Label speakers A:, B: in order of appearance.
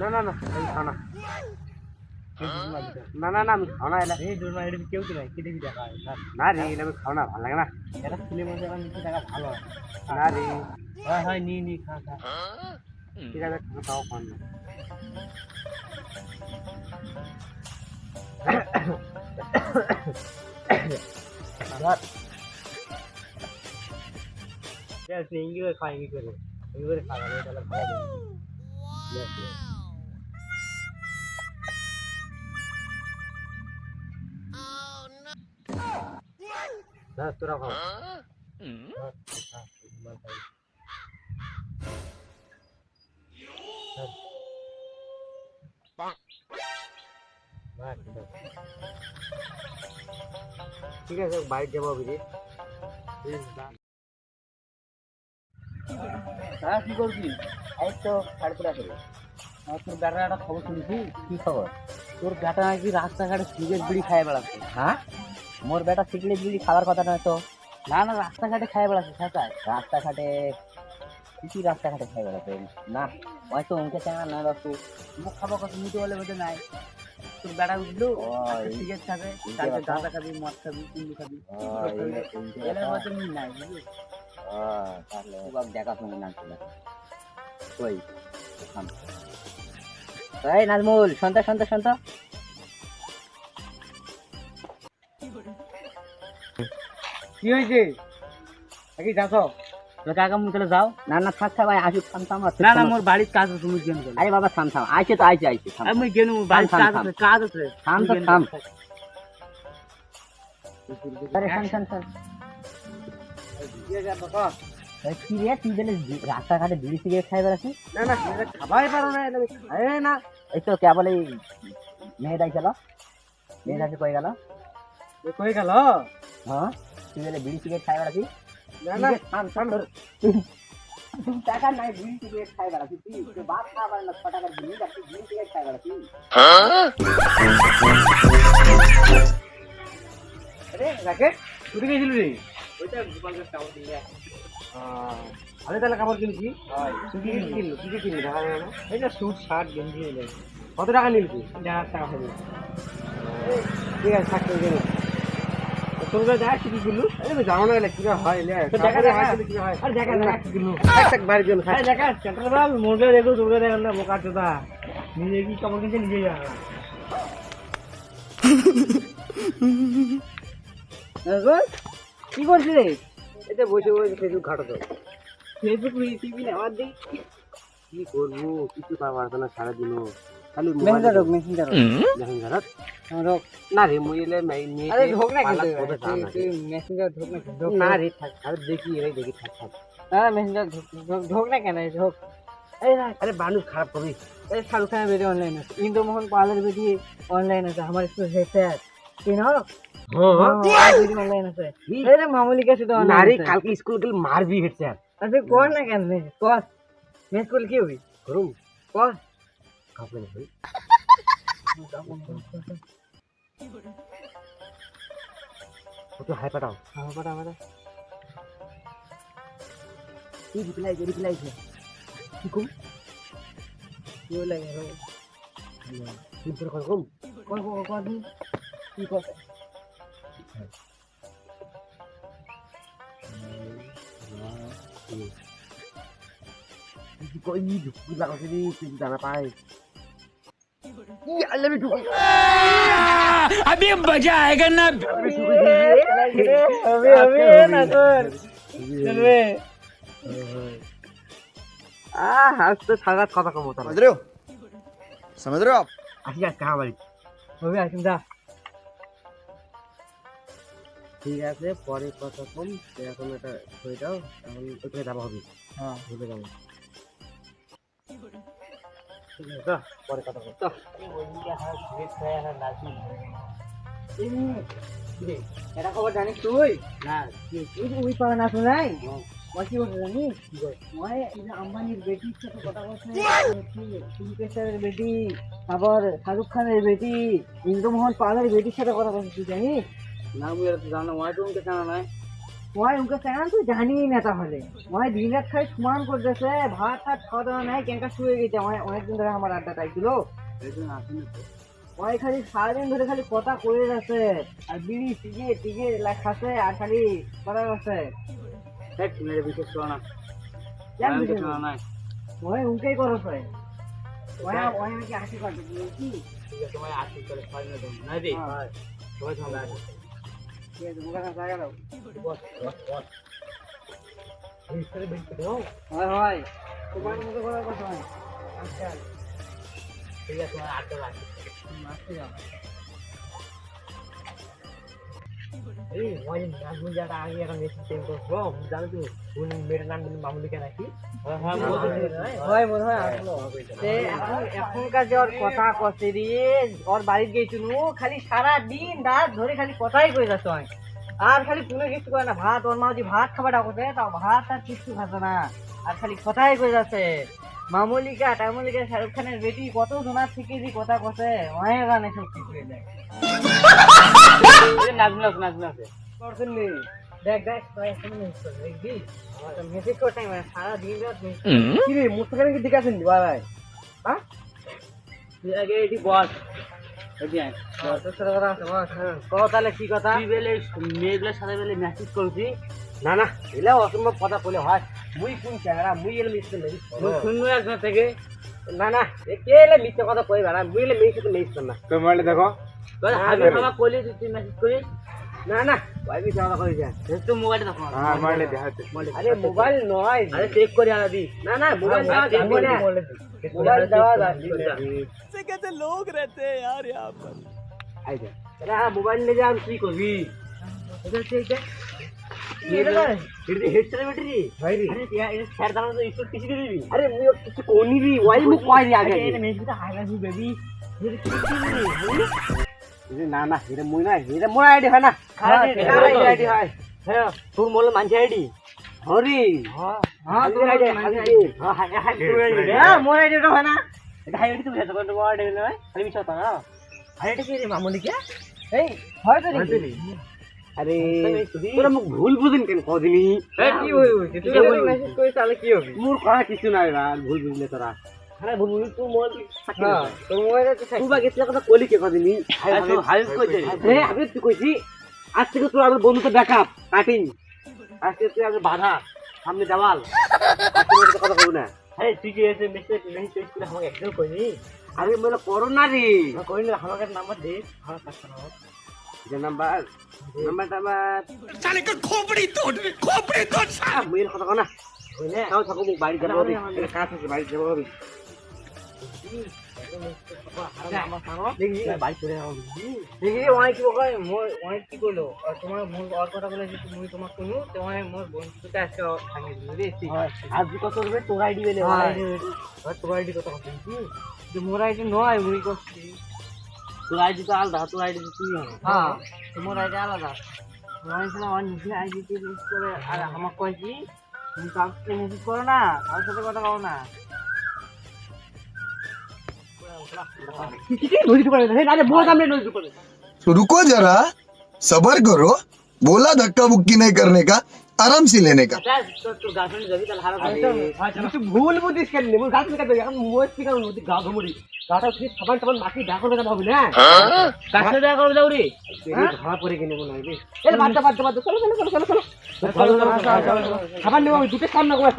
A: না না না আমি খাও না না না না আমি খাও না এলা এই দুর্মা এটা কেউ কি নাই কি দেখি দেখা না রে এটা আমি খাও না ভালো লাগে না এটা ছেলে মধ্যে আমার নিচে টাকা ভালো হয় না রে হয় হয় নি নি খা খা ঠিক আছে তাও খান না ইংলিশ খাই করে ইংলিশ খাওয়া তাহলে ভালো না তোরা খাও ঠিক আছে বাইক যাবো বুঝি হ্যাঁ কি করবি এই তো সাড়ে তোর তোর বেটার একটা খবর শুনেছি কি খবর তোর বেটা নাকি রাস্তাঘাটে সিগারেট বিড়ি খাই বেড়াচ্ছে হ্যাঁ মোর বেটা সিগারেট বিড়ি খাওয়ার কথা নয় তো না না রাস্তাঘাটে খাই বেড়াচ্ছে সাঁতায় রাস্তাঘাটে কি রাস্তাঘাটে খাই বেড়াচ্ছে না হয়তো অঙ্কে চাঙা নয় বাপু মুখ খাবো কত মুখে বলে বোঝে নাই তোর বেটা উঠলো সিগারেট খাবে তারপরে গাঁজা খাবি মদ খাবি কুন্ডু খাবি এদের মতো মিল নাই বুঝলি তাহলে দেখা শুনে না ওই এই নাজমুল সন্তা সন্তা সন্তা কি হয়েছে কি যাচ্ছ কাকা মু তাহলে যাও না না থাক থাক ভাই আসি থাম থাম না না মোর বাড়ির কাজ আছে তুমি গেন আরে বাবা থাম থাম আইছে তো আইছে আইছে আমি গেন বাড়ির কাজ আছে থাম তো থাম আরে থাম থাম থাম কি যা বাবা কি রে তুই বলে রাস্তাঘাটে বিড়ি সিগারেট খাই বেড়াচ্ছিস না না খাবাই পারো না আরে না এই তো কে বলে মেয়েটাই গেল মেয়েটাকে কই গেল হ্যাঁ তুই বলে বিড়ি সিগারেট খাই বেড়াচ্ছিস না না থাম থাম তুই টাকা নাই বিড়ি সিগারেট খাই বেড়াচ্ছিস তুই বাপ খাবার না 6 টাকার বিড়ি আর তুই বিড়ি সিগারেট খাই বেড়াচ্ছিস আরে রাকেট তুই গেছিল রে ওইটা গোপালগঞ্জ টাউন দিয়ে আমি তাহলে কাপড় কিনছি কি কিনলি দেখা যায় না এটা স্যুট শার্ট গেঞ্জি এলে কত টাকা নিলছি 1000 টাকা হবে ঠিক আছে থাকতে গেলে তোর দেখা কি কিনলু আরে জানো না কি হয় দেখা কি হয় আরে দেখা কি কিনলু এক বাড়ির জন্য খাই দেখা সেন্টার বাল মোগে দেখো তোরে দেখো না বোকা চোদা নিজে কি কাপড় কিনছে নিজে যা কি করছিস রে এটা বসে বসে ফেসবুক ঘাটাতো ফেসবুক টিভি নেওয়ার দিই কি করবো কিছু পারবো না সারাদিনও খালি মেসেঞ্জার না রে মুইলে আরে ঢোক না মেসেঞ্জার ঢোক না রে থাক আরে দেখি এরাই দেখি থাক থাক হ্যাঁ মেসেঞ্জার ঢোক না কেন ঢোক আরে মানুষ খারাপ কবি এই শাহরুখ খানের বেরিয়ে অনলাইন আছে ইন্দ্রমোহন পালের বেরিয়ে অনলাइन আছে আমার একটু হেসে কি না ऑनलाइन আছে अरे मामूली कैसे तो नारी कल के स्कूल के मार भी हेट यार अरे कौन ना कर मैं कौन मैं स्कूल की हुई करूं कौन कब नहीं हुई तो हाय पटाओ हां पटा ये रिप्लाई है ठीक हो ये लगे रो तुम पर कौन की को कोई नहीं लगा से नहीं जाना पाए ये अल्लाह में ठुक अभी मजा आएगा ना अभी ना कर चलवे आज तो सारा खाता कम होता समझ रहे हो आप आखिर कहाँ वाली अभी आखिर जा ঠিক আছে পরে কথা কম এখন এটা হয়ে যাও এখন ওখানে যাবো হবে হ্যাঁ ভুলে যাবো ঠিক আছে তো পরে কথা কম তো এটা খবর জানিস তুই না তুই ওই পাওয়া না শোনাই কি বলতে জানিস মই আম্বানির বেটির সাথে কথা বলছে কিংফিশারের বেটি আবার শাহরুখ খানের বেটি ইন্দ্রমোহন পালের বেটির সাথে কথা বলছে তুই জানিস না মুই জানো ওয়াই তুমি কেন নাই
B: ওই উনকে কেন তুই জানি না তাহলে ওই দিন রাত খাই সমান করতেছে ভাত টাত খাওয়া দাওয়া নাই কেনকা শুয়ে গেছে অনেকদিন ধরে আমার আড্ডা চাইছিল ওই খালি সারাদিন ধরে খালি কথা কয়ে যাচ্ছে আর বিড়ি টিকে টিকে খাচ্ছে আর খালি কথা করছে
A: বিশেষ করো না
B: ওই উনকেই করো ওই ওই নাকি হাসি করছে কি
A: তোমার আসি করে ছয় না দেবো না রে সবাই সঙ্গে আসে
B: ঠিক আছে মুখে কাছে গেল হয় হয় তোমার মুখে করার কথা হয় আচ্ছা
A: ঠিক আছে তোমার আটটা রাখি
B: আসতে যাও
A: এই ওই নাজমুল যাটা আগে এখন বেশি চেঞ্জ করবো জানো তুমি উনি মেয়ের নাম মামুলিকে নাকি
B: হয় মনে হয় আসলো এখনকার যে ওর কথা কচ্ছে রে ওর বাড়িতে গেছিল খালি সারা দিন রাত ধরে খালি কথাই কয়ে যাচ্ছে হয় আর খালি কোনো কিছু করে না ভাত ওর মা যদি ভাত খাবার ডাকছে তাও ভাত আর কিছু খাচ্ছে না আর খালি কথাই কয়ে যাচ্ছে মামুলিকা টামুলিকা শাহরুখ খানের বেটি কত জনার থেকে যে কথা কছে অনেক গানে সব ঠিক হয়ে যায়
A: নাজমুল আছে নাজমুল আছে
B: শুনলি দেখ দেখ মেসেজ করতে সারা দিন রাত কি রে মুস্তাকার কি দিকে আছেন ভাই ভাই হ্যাঁ
A: তুই আগে এটি বস এটি আয়
B: তোর সাথে কথা আছে বস কও তাহলে কি কথা
A: তুই বেলে মেয়েগুলোর সাথে বেলে মেসেজ করছি
B: না না এলে অসম্ভব কথা বলে হয় মুই কোন চেহারা মুই এলে মিশতে নেই
A: শুনবো একজন থেকে
B: না না কে এলে মিথ্যে কথা কই বেড়া মুই এলে মিশতে মিশতে না
A: তো মোবাইলে দেখো আমি আমার কলি তুই মেসেজ করিস
B: না না ভাই মিথ্যে কথা কই যায়
A: তো মোবাইলে দেখো
C: হ্যাঁ মোবাইলে দেখাতে
B: আরে মোবাইল নয়
A: আরে চেক করে আনা দি
B: না না মোবাইল দেওয়া যাবে না মোবাইল দেওয়া যাবে
C: ऐसे कैसे लोग रहते हैं यार यहाँ पर
B: আই যা না মোবাইল নিয়ে যা তুই করবি এটা ঠিক আছে
A: হেডসেট ব্যাটারি
B: ভাই রে
A: আরে এটা স্যার দাম তো স্টোর কিছু দিয়ে দিবি
B: আরে মুই কিছু কোনি রি ওই মুখ কই রি আগে
A: এটা মেসেজটা হাইলাইট বেবি
B: না না এটা মুই না এটা মোর আইডি হয় না আইডি হয়
A: হ্যাঁ তোর মোবাইল মানছে আইডি
B: হরি
A: হ্যাঁ
B: হ্যাঁ তোর আইডি হ্যাঁ মোর আইডি হয় না
A: এটা হাইলাইট তুমি হেসে করতে বড় দেবে না আমি মিছ কথা না হাইলাইট কি রে মামুনি কে
B: এই হয় তো নাকি আরে তোরা মুখ ভুল বুঝিন কেন কদিনই কি হইছে তুই যদি মেসেজ করিস তাহলে কি হবে মোর কথা কিছু নাই রা ভুল বুঝলে তোরা
A: আরে বুলবুল তুই মোবাইল
B: হ্যাঁ তোর মোবাইলে তো তুই বা গেছিস কথা কলি কে কদিনই
A: হাইলাইট কই দে
B: রে আমি তুই কইছি আজ থেকে তোর আমার বন্ধুতে ব্যাকআপ কাটিং আজকে তুই আগে বাধা সামনে দেওয়াল আজকে কথা কইব না
A: আরে তুই কি এসে মেসেজ করে আমাকে একদম কইনি
B: আরে মানে করোনা রে
A: কইনি আমাকে নাম্বার দে আমার কাছে নাও
B: যে নাম্বারটা আমার
C: साले का खोपड़ी तोड़
B: মুইয়ের কথা কও না
A: কইনে
B: তাও থাকো মুখ বাড়ি যাবো হবে কাজ আছে বাড়ি যাবো হবে
A: আমার সামনে দেখি বাইক করে নাও
B: দেখি অনেক কি কয় অনেক কি কইলো আর তোমার মন আর কথা বলে যে তুমি তোমার কোনো তোমার মোর বন্ধুটা আজকে ভাঙে দিল রে
A: আজ কত করবে তোর আইডি বেলে
B: আর তোমার আইডি কথা বলছি যে মোর আইডি নয় মুই করছি
A: তোর আইডি তো আলাদা তোর আইডি তুই
B: হ্যাঁ তোমার আইডি আলাদা নয় সময় আমার নিজে আইডি ইউজ করে আর আমার কয় কি তুমি কাউকে মেসেজ করো না কারোর সাথে কথা বলো না
D: तो रुको जरा सबर करो बोला धक्का बुक्की नहीं करने का आराम से लेने का
A: তোর গার্লফ্রেন্ড যাবি তাহলে হারা
B: তুই ভুল বুঝিস কেন মোর গাছ মেকা দেবে এখন মোর থেকে গা ঘমড়ি গাটা ঠিক সমান সমান মাটি ডাকো না ভাবি না
A: কাছে দেখা করে যাও রে
B: ধরা পড়ে গেলে মনে হয় এ বাদ চলো চলো চলো চলো চলো চলো খাবার নেবো আমি দুটো সামনে করে